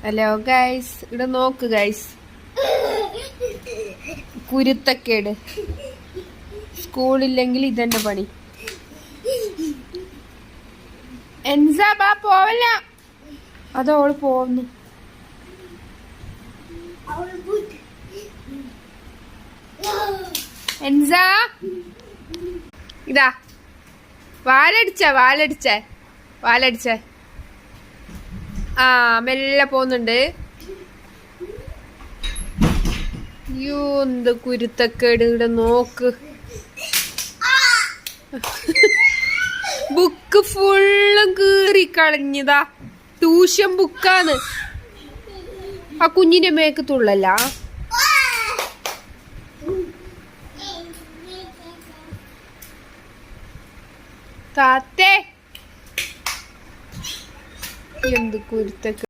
Hello guys, ഇവിടെ നോക്ക് guys, കുരുത്തക്കേട്. സ്കൂളില്ലെങ്കിൽ ഇതെന്നെ പണി. എൻസാ ബാ പോവല്ല. അതോള് പോവുന്നു. എൻസാ ഇതാ വാലടിച്ച ആ മെല്ലെ പോന്നുണ്ട്. യോ എന്ത് കുരുത്തക്കേട്. ഇവിടെ നോക്ക്, ബുക്ക് ഫുള്ളും കീറിക്കളഞ്ഞതാ. ട്യൂഷൻ ബുക്കാണ്. ആ കുഞ്ഞിന്റെ മേക്ക് തുള്ളല്ല. താത്തേ എന്ത് കുരുത്തക്കേട്.